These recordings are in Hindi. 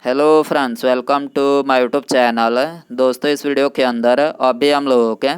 Hello friends, welcome to my YouTube channel. दोस्तों, इस वीडियो के अंदर अभी हम लोगों के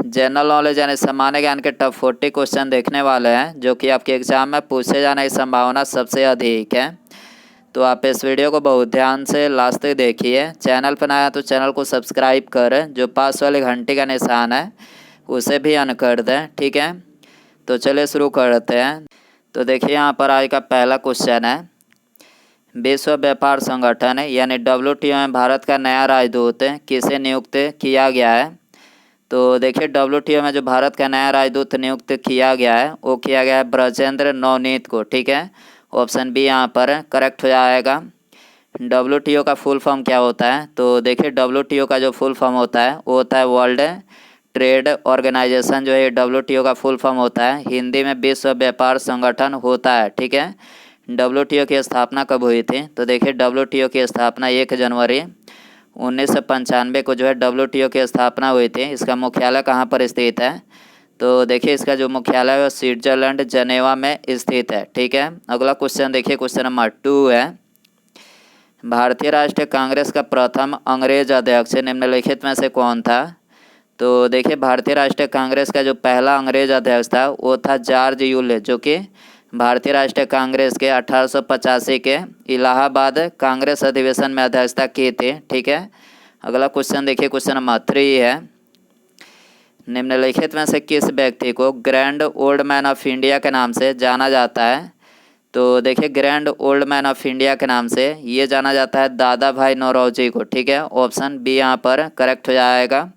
जनरल नॉलेज यानी सामान्य ज्ञान के टॉप 40 क्वेश्चन देखने वाले हैं, जो कि आपके एग्जाम में पूछे जाने की संभावना सबसे अधिक है। तो आप इस वीडियो को बहुत ध्यान से लास्ट तक देखिए। चैनल पर नया तो चैनल को सब्सक्राइब कर, जो पास वाले घंटे का निशान है उसे भी ऑन कर दें, ठीक है। तो चलिए शुरू करते हैं। तो देखिए, यहाँ पर आज का पहला क्वेश्चन है, विश्व व्यापार संगठन यानी WTO में भारत का नया राजदूत किसे नियुक्त किया गया है। तो देखिए, WTO में जो भारत का नया राजदूत नियुक्त किया गया है वो किया गया है ब्रजेंद्र नवनीत को, ठीक है। ऑप्शन बी यहाँ पर करेक्ट हो जाएगा। WTO का फुल फॉर्म क्या होता है? तो देखिए, WTO का जो फुल फॉर्म होता है वो होता है वर्ल्ड ट्रेड ऑर्गेनाइजेशन। जो है WTO का फुल फॉर्म होता है, हिंदी में विश्व व्यापार संगठन होता है, ठीक है। WTO की स्थापना कब हुई थी? तो देखिए, WTO की स्थापना 1 जनवरी 1995 को जो है WTO की स्थापना हुई थी। इसका मुख्यालय कहाँ पर स्थित है? तो देखिए, इसका जो मुख्यालय है स्विट्जरलैंड जनेवा में स्थित है, ठीक है। अगला क्वेश्चन देखिए, क्वेश्चन नंबर 2 है, भारतीय राष्ट्रीय कांग्रेस का प्रथम अंग्रेज अध्यक्ष निम्नलिखित में से कौन था? तो देखिए, भारतीय राष्ट्रीय कांग्रेस का जो पहला अंग्रेज अध्यक्ष था वो था जॉर्ज यूले, जो कि भारतीय राष्ट्रीय कांग्रेस के 1885 के इलाहाबाद कांग्रेस अधिवेशन में अध्यक्षता की थी, ठीक है। अगला क्वेश्चन देखिए, क्वेश्चन नंबर 3 है, निम्नलिखित में से किस व्यक्ति को grand old man of India के नाम से जाना जाता है? तो देखिए, grand old man of India के नाम से ये जाना जाता है दादा भाई नौरोजी को, ठीक है। ऑप्शन बी यहाँ पर करेक्ट हो जाएगा।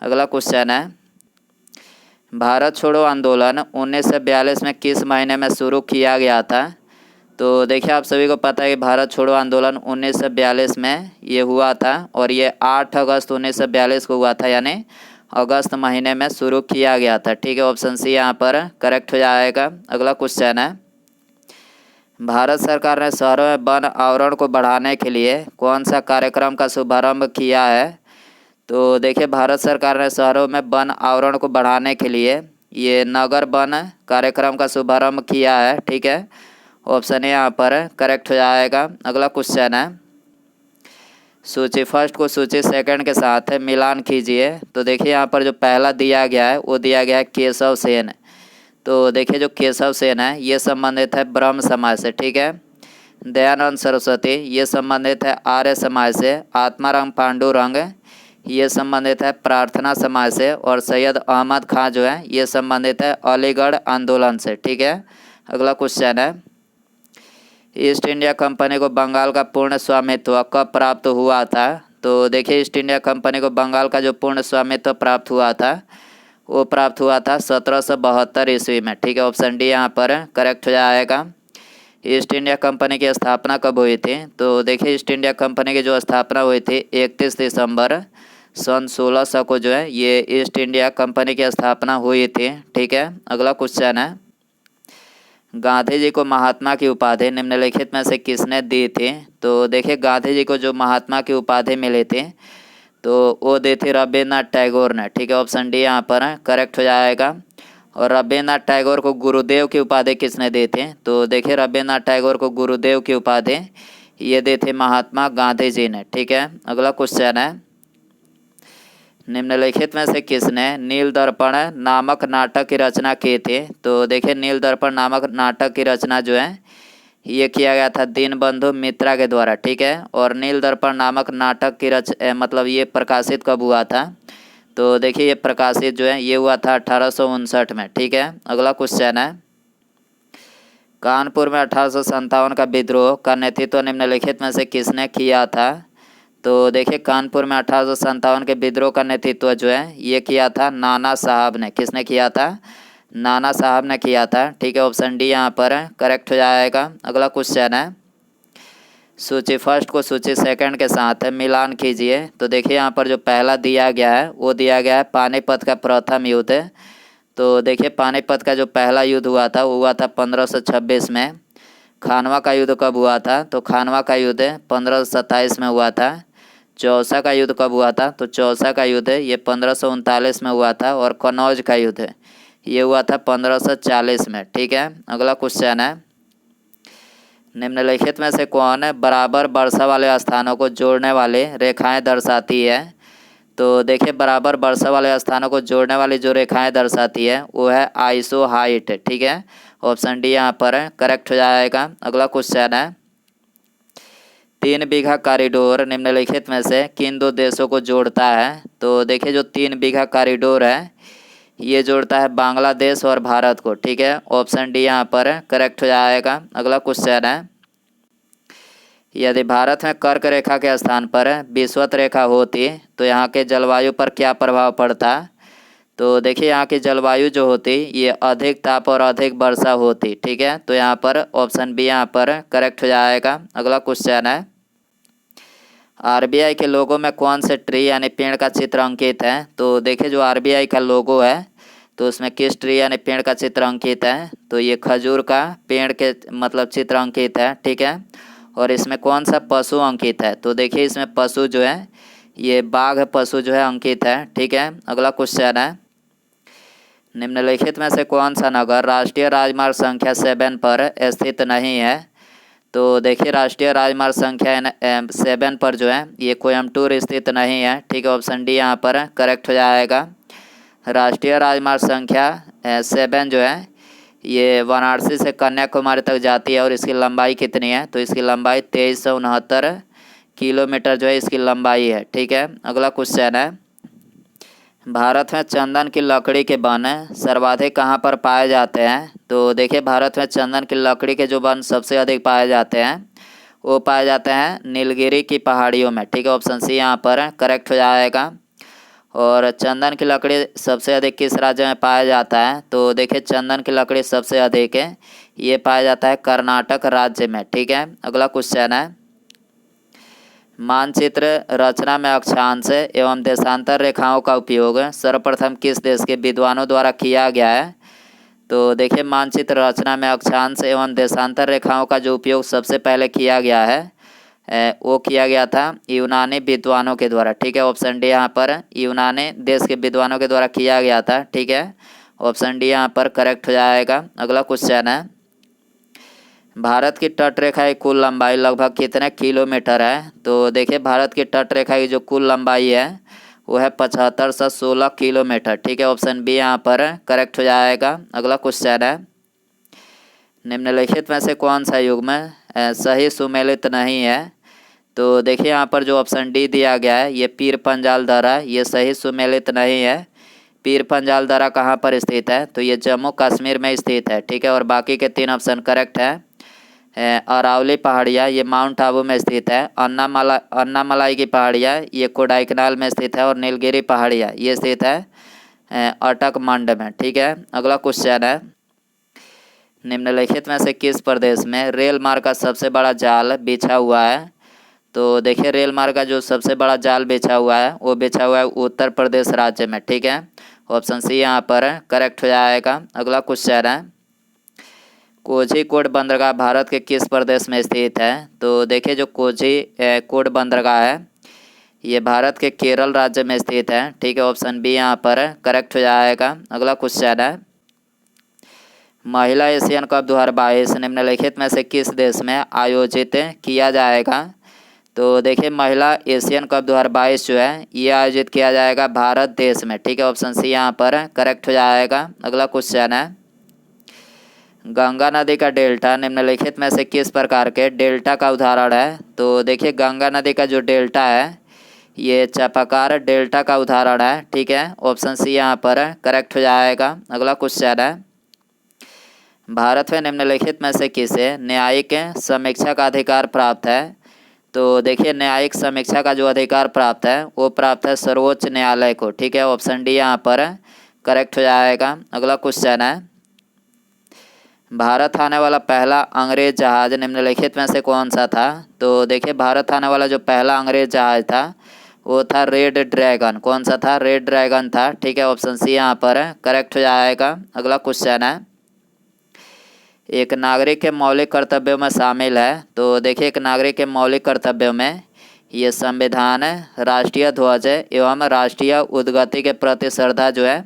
अगला क्वेश्चन है, भारत छोड़ो आंदोलन 1942 में किस महीने में शुरू किया गया था? तो देखिए, आप सभी को पता है कि भारत छोड़ो आंदोलन 1942 में ये हुआ था और ये 8 अगस्त 1942 को हुआ था, यानी अगस्त महीने में शुरू किया गया था, ठीक है। ऑप्शन सी यहाँ पर करेक्ट हो जाएगा। अगला क्वेश्चन है, भारत सरकार ने शहरों में वन आवरण को बढ़ाने के लिए कौन सा कार्यक्रम का शुभारंभ किया है? तो देखिए, भारत सरकार ने शहरों में वन आवरण को बढ़ाने के लिए ये नगर वन कार्यक्रम का शुभारंभ किया है, ठीक है। ऑप्शन ए यहाँ पर करेक्ट हो जाएगा। अगला क्वेश्चन है, सूची फर्स्ट को सूची सेकंड के साथ मिलान कीजिए। तो देखिए, यहाँ पर जो पहला दिया गया है वो दिया गया है केशव सेन। तो देखिए, जो केशव सेन है ये संबंधित है ब्रह्म समाज से, ठीक है। दयानंद सरस्वती ये संबंधित है आर्य समाज से। आत्माराम पांडुरंग ये संबंधित है प्रार्थना समाज से। और सैयद अहमद खां जो है ये संबंधित है अलीगढ़ आंदोलन से, ठीक है। अगला क्वेश्चन है, ईस्ट इंडिया कंपनी को बंगाल का पूर्ण स्वामित्व कब प्राप्त हुआ था? तो देखिए, ईस्ट इंडिया कंपनी को बंगाल का जो पूर्ण स्वामित्व प्राप्त हुआ था वो प्राप्त हुआ था 1772 ईस्वी में, ठीक है। ऑप्शन डी यहाँ पर करेक्ट हो जाएगा। ईस्ट इंडिया कंपनी की स्थापना कब हुई थी? तो देखिए, ईस्ट इंडिया कंपनी की जो स्थापना हुई थी 31 दिसंबर सन 1600 को जो है ये ईस्ट इंडिया कंपनी की स्थापना हुई थी, ठीक है। अगला क्वेश्चन है, गांधी जी को महात्मा की उपाधि निम्नलिखित में से किसने दी थी? तो देखिए, गांधी जी को जो महात्मा की उपाधि मिली थी तो वो दी थी रविन्द्रनाथ टैगोर ने, ठीक है। ऑप्शन डी यहाँ पर करेक्ट हो जाएगा। और रविन्द्रनाथ टैगोर को गुरुदेव की उपाधि किसने दी थी? तो देखिए, रविन्द्रनाथ टैगोर को गुरुदेव की उपाधि ये दी थी महात्मा गांधी जी ने, ठीक है। अगला क्वेश्चन है, निम्नलिखित में से किसने नील दर्पण नामक नाटक की रचना की थी? तो देखिए, नील दर्पण नामक नाटक की रचना जो है ये किया गया था दीनबंधु मित्रा के द्वारा, ठीक है। और नील दर्पण नामक नाटक की मतलब ये प्रकाशित कब हुआ था? तो देखिए, ये प्रकाशित जो है ये हुआ था 1859 में, ठीक है। अगला क्वेश्चन है, कानपुर में 1857 का विद्रोह का नेतृत्व निम्नलिखित में से किसने किया था? तो देखिए, कानपुर में 1857 के विद्रोह का नेतृत्व जो है ये किया था नाना साहब ने। किसने किया था? नाना साहब ने किया था, ठीक है। ऑप्शन डी यहाँ पर करेक्ट हो जाएगा। अगला क्वेश्चन है, सूची फर्स्ट को सूची सेकंड के साथ मिलान कीजिए। तो देखिए, यहाँ पर जो पहला दिया गया है वो दिया गया है पानीपत का प्रथम युद्ध। तो देखिए, पानीपत का जो पहला युद्ध हुआ था वो हुआ था 1526 में। खानवा का युद्ध कब हुआ था? तो खानवा का युद्ध 1527 में हुआ था। चौसा का युद्ध कब हुआ था? तो चौसा का युद्ध ये 1539 में हुआ था। और कनौज का युद्ध ये हुआ था 1540 में, ठीक है। अगला क्वेश्चन है, निम्नलिखित में से कौन बराबर वर्षा वाले स्थानों को जोड़ने वाली रेखाएं दर्शाती है? तो देखिए बराबर वर्षा वाले स्थानों को जोड़ने वाली जो रेखाएं दर्शाती है वो है आइसो हाइट। ठीक है, ऑप्शन डी यहाँ पर करेक्ट हो जाएगा। अगला क्वेश्चन है 3 बीघा कॉरिडोर निम्नलिखित में से किन दो देशों को जोड़ता है? तो देखिए जो 3 बीघा कॉरिडोर है ये जोड़ता है बांग्लादेश और भारत को। ठीक है, ऑप्शन डी यहाँ पर करेक्ट हो जाएगा। अगला क्वेश्चन है यदि भारत में कर्क रेखा के स्थान पर विषुवत रेखा होती तो यहाँ के जलवायु पर क्या प्रभाव पड़ता? तो देखिए यहाँ की जलवायु जो होती ये अधिक ताप और अधिक वर्षा होती। ठीक है, तो यहाँ पर ऑप्शन बी यहाँ पर करेक्ट हो जाएगा। अगला क्वेश्चन है आरबीआई के लोगो में कौन से ट्री यानी पेड़ का चित्र अंकित है? तो देखिए जो आरबीआई का लोगो है तो उसमें किस ट्री यानी पेड़ का चित्र अंकित है? तो ये खजूर का पेड़ के मतलब चित्र अंकित है। ठीक है, और इसमें कौन सा पशु अंकित है? तो देखिए इसमें पशु जो है ये बाघ पशु जो है अंकित है। ठीक है, अगला क्वेश्चन है निम्नलिखित में से कौन सा नगर राष्ट्रीय राजमार्ग संख्या 7 पर स्थित नहीं है? तो देखिए राष्ट्रीय राजमार्ग संख्या 7 पर जो है ये कोयम्बटूर स्थित नहीं है। ठीक है, ऑप्शन डी यहाँ पर करेक्ट हो जाएगा। राष्ट्रीय राजमार्ग संख्या 7 जो है ये वाराणसी से कन्याकुमारी तक जाती है और इसकी लंबाई कितनी है? तो इसकी लंबाई 2369 किलोमीटर जो है इसकी लंबाई है। ठीक है, अगला क्वेश्चन है भारत में चंदन की लकड़ी के वन सर्वाधिक कहाँ पर पाए जाते हैं? तो देखिए भारत में चंदन की लकड़ी के जो वन सबसे अधिक पाए जाते हैं वो पाए जाते हैं नीलगिरी की पहाड़ियों में। ठीक है, ऑप्शन सी यहाँ पर करेक्ट हो जाएगा। और चंदन की लकड़ी सबसे अधिक किस राज्य में पाया जाता है? तो देखिए चंदन की लकड़ी सबसे अधिक है ये पाया जाता है कर्नाटक राज्य में। ठीक है, अगला क्वेश्चन है मानचित्र रचना में अक्षांश एवं देशांतर रेखाओं का उपयोग सर्वप्रथम किस देश के विद्वानों द्वारा किया गया है? तो देखिए मानचित्र रचना में अक्षांश एवं देशांतर रेखाओं का जो उपयोग सबसे पहले किया गया है वो किया गया था यूनानी विद्वानों के द्वारा। ठीक है, ऑप्शन डी यहाँ पर यूनानी देश के विद्वानों के द्वारा किया गया था। ठीक है, ऑप्शन डी यहाँ पर करेक्ट हो जाएगा। अगला क्वेश्चन है भारत की तटरेखा की कुल लंबाई लगभग कितने किलोमीटर है? तो देखिए भारत की तटरेखा की जो कुल लंबाई है वो है 7516 किलोमीटर। ठीक है, ऑप्शन बी यहाँ पर करेक्ट हो जाएगा। अगला क्वेश्चन है निम्नलिखित में से कौन सा युग्म सही सुमेलित नहीं है? तो देखिए यहाँ पर जो ऑप्शन डी दिया गया है ये पीर पंजाल दर्रा ये सही सुमेलित नहीं है। पीर पंजाल दर्रा कहाँ पर स्थित है? तो ये जम्मू कश्मीर में स्थित है। ठीक है, और बाकी के 3 ऑप्शन करेक्ट है। अरावली पहाड़ियाँ ये माउंट आबू में स्थित है। अन्नामलाई की पहाड़ियाँ ये कोडाईकनाल में स्थित है और नीलगिरी पहाड़ियाँ ये स्थित है अटकमंड में। ठीक है, अगला क्वेश्चन है निम्नलिखित में से किस प्रदेश में रेल मार्ग का सबसे बड़ा जाल बिछा हुआ है? तो देखिए रेल मार्ग का जो सबसे बड़ा जाल बिछा हुआ है वो बिछा हुआ है उत्तर प्रदेश राज्य में। ठीक है, ऑप्शन सी यहाँ पर करेक्ट हो जाएगा। अगला क्वेश्चन है कोझीकोड बंदरगाह भारत के किस प्रदेश में स्थित है? तो देखिए जो कोझीकोड बंदरगाह है ये भारत के केरल राज्य में स्थित है। ठीक है, ऑप्शन बी यहाँ पर करेक्ट हो जाएगा। अगला क्वेश्चन है महिला एशियन कप 2022 निम्नलिखित में से किस देश में आयोजित किया जाएगा? तो देखिए महिला एशियन कप 2022 जो है ये आयोजित किया जाएगा भारत देश में। ठीक है, ऑप्शन सी यहाँ पर करेक्ट हो जाएगा। अगला क्वेश्चन है गंगा नदी का डेल्टा निम्नलिखित में से किस प्रकार के डेल्टा का उदाहरण है? तो देखिए गंगा नदी का जो डेल्टा है ये चापाकार डेल्टा का उदाहरण है। ठीक है, ऑप्शन सी यहाँ पर करेक्ट हो जाएगा। अगला क्वेश्चन है भारत में निम्नलिखित में से किसे न्यायिक समीक्षा का अधिकार प्राप्त है? तो देखिए न्यायिक समीक्षा का जो अधिकार प्राप्त है वो प्राप्त है सर्वोच्च न्यायालय को। ठीक है, ऑप्शन डी यहाँ पर करेक्ट हो जाएगा। अगला क्वेश्चन है भारत आने वाला पहला अंग्रेज जहाज निम्नलिखित में से कौन सा था? तो देखिए भारत आने वाला जो पहला अंग्रेज जहाज था वो था रेड ड्रैगन। कौन सा था? रेड ड्रैगन था। ठीक है, ऑप्शन सी यहाँ पर करेक्ट हो जाएगा। अगला क्वेश्चन है एक नागरिक के मौलिक कर्तव्यों में शामिल है। तो देखिए एक नागरिक के मौलिक कर्तव्यों में ये संविधान राष्ट्रीय ध्वज एवं राष्ट्रीय उद्गति के प्रति श्रद्धा जो है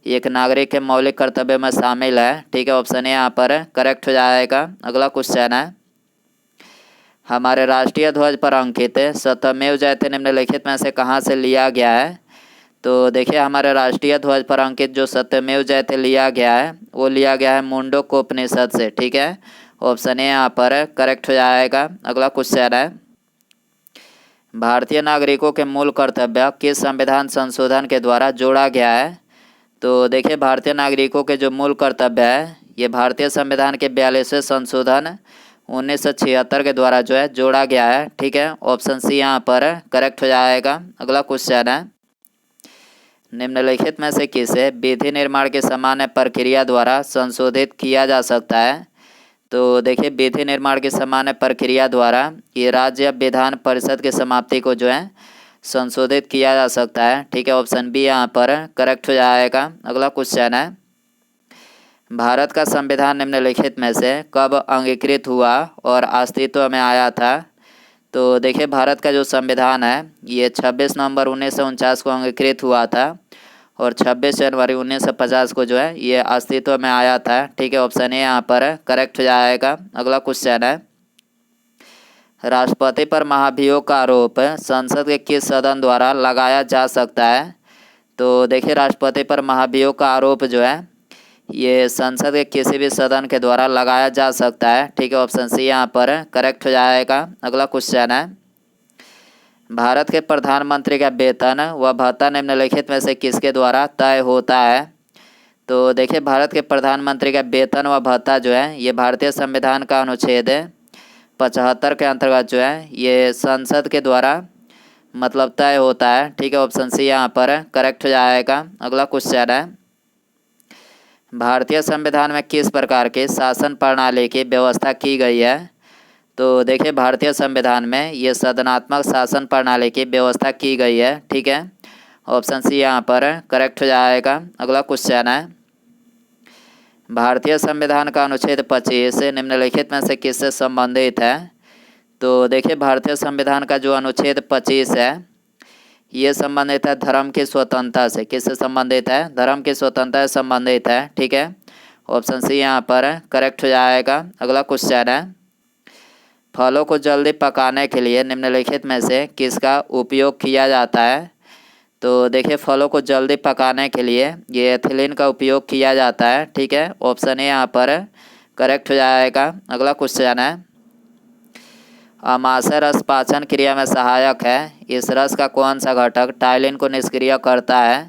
एक नागरिक के मौलिक कर्तव्य में शामिल है। ठीक है, ऑप्शन ए यहाँ पर करेक्ट हो जाएगा। अगला क्वेश्चन है हमारे राष्ट्रीय ध्वज पर अंकित सत्यमेव जयते निम्नलिखित में से कहाँ से लिया गया है? तो देखिए हमारे राष्ट्रीय ध्वज पर अंकित जो सत्यमेव जयते लिया गया है वो लिया गया है मुंडकोपनिषद से। ठीक है, ऑप्शन ए यहाँ पर करेक्ट हो जाएगा। अगला क्वेश्चन है, भारतीय नागरिकों के मूल कर्तव्य किस संविधान संशोधन के द्वारा जोड़ा गया है? तो देखिए भारतीय नागरिकों के जो मूल कर्तव्य है ये भारतीय संविधान के 42वें संशोधन 1976 के द्वारा जो है जोड़ा गया है। ठीक है, ऑप्शन सी यहाँ पर करेक्ट हो जाएगा। अगला क्वेश्चन है, निम्नलिखित में से किसे विधि निर्माण की सामान्य प्रक्रिया द्वारा संशोधित किया जा सकता है? तो देखिए विधि निर्माण की सामान्य प्रक्रिया द्वारा ये राज्य विधान परिषद की समाप्ति को जो है संशोधित किया जा सकता है। ठीक है, ऑप्शन बी यहाँ पर करेक्ट हो जाएगा। अगला क्वेश्चन है, भारत का संविधान निम्नलिखित में से कब अंगीकृत हुआ और अस्तित्व में आया था? तो देखिए भारत का जो संविधान है ये 26 नवंबर 1949 को अंगीकृत हुआ था और 26 जनवरी 1950 को जो है ये अस्तित्व में आया था। ठीक है, ऑप्शन ए यहाँ पर करेक्ट हो जाएगा। अगला क्वेश्चन है, राष्ट्रपति पर महाभियोग का आरोप संसद के किस सदन द्वारा लगाया जा सकता है? तो देखिए राष्ट्रपति पर महाभियोग का आरोप जो है ये संसद के किसी भी सदन के द्वारा लगाया जा सकता है। ठीक है, ऑप्शन सी यहाँ पर करेक्ट हो जाएगा। अगला क्वेश्चन है, भारत के प्रधानमंत्री का वेतन व भत्ता निम्नलिखित में से किसके द्वारा तय होता है? तो देखिए भारत के प्रधानमंत्री का वेतन व भत्ता जो है ये भारतीय संविधान का अनुच्छेद 75 के अंतर्गत जो है ये संसद के द्वारा मतलब तय होता है। ठीक है, ऑप्शन सी यहाँ पर करेक्ट हो जाएगा। अगला क्वेश्चन है, भारतीय संविधान में किस प्रकार की शासन प्रणाली की व्यवस्था की गई है? तो देखिए भारतीय संविधान में ये सदनात्मक शासन प्रणाली की व्यवस्था की गई है। ठीक है, ऑप्शन सी यहाँ पर करेक्ट हो जाएगा। अगला क्वेश्चन है, भारतीय संविधान का अनुच्छेद 25 निम्नलिखित में से किससे संबंधित है? तो देखिए भारतीय संविधान का जो अनुच्छेद 25 है ये संबंधित है धर्म की स्वतंत्रता से। किससे संबंधित है? धर्म की स्वतंत्रता से संबंधित है। ठीक है, ऑप्शन सी यहाँ पर करेक्ट हो जाएगा। अगला क्वेश्चन है, फलों को जल्दी पकाने के लिए निम्नलिखित में से किसका उपयोग किया जाता है? तो देखिए फलों को जल्दी पकाने के लिए ये एथिलीन का उपयोग किया जाता है। ठीक है, ऑप्शन ए यहाँ पर करेक्ट हो जाएगा। अगला क्वेश्चन है, अमाशय रस पाचन क्रिया में सहायक है। इस रस का कौन सा घटक टाइलिन को निष्क्रिय करता है?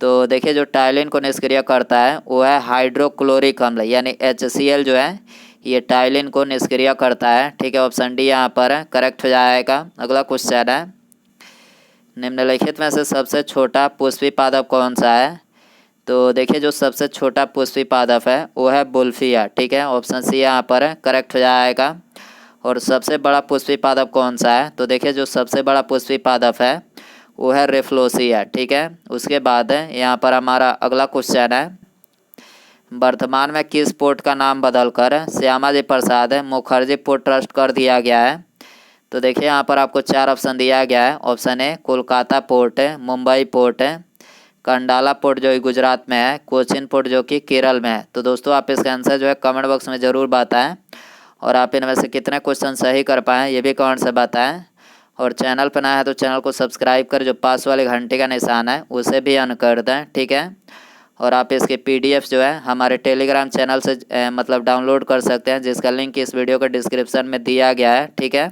तो देखिए जो टाइलिन को निष्क्रिय करता है वो है हाइड्रोक्लोरिक अम्ल यानी HCl जो है ये टाइलिन को निष्क्रिय करता है। ठीक है, ऑप्शन डी यहाँ पर करेक्ट हो जाएगा। अगला क्वेश्चन है, निम्नलिखित में से सबसे छोटा पुष्पी पादप कौन सा है? तो देखिए जो सबसे छोटा पुष्पी पादप है वो है बुल्फिया। ठीक है, ऑप्शन सी यहाँ पर करेक्ट हो जाएगा। और सबसे बड़ा पुष्पी पादप कौन सा है? तो देखिए जो सबसे बड़ा पुष्पी पादप है वो है रेफ्लोसिया। ठीक है, उसके बाद यहाँ पर हमारा अगला क्वेश्चन है, वर्तमान में किस पोर्ट का नाम बदलकर श्यामाजी प्रसाद मुखर्जी पोर्ट ट्रस्ट कर दिया गया है? तो देखिए यहाँ पर आपको 4 ऑप्शन दिया गया है। ऑप्शन ए कोलकाता पोर्ट है, मुंबई पोर्ट है, कंडाला पोर्ट जो गुजरात में है, कोचिन पोर्ट जो कि केरल में है। तो दोस्तों आप इसका आंसर जो है कमेंट बॉक्स में ज़रूर बताएं और आप इनमें से कितने क्वेश्चन सही कर पाएँ ये भी कमेंट से बताएं। और चैनल पर नया है तो चैनल को सब्सक्राइब कर जो पास वाले घंटे का निशान है उसे भी ऑन कर दें। ठीक है, और आप इसके PDF जो है हमारे टेलीग्राम चैनल से मतलब डाउनलोड कर सकते हैं जिसका लिंक इस वीडियो के डिस्क्रिप्शन में दिया गया है। ठीक है,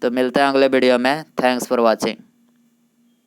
तो मिलते हैं अगले वीडियो में। Thanks for watching.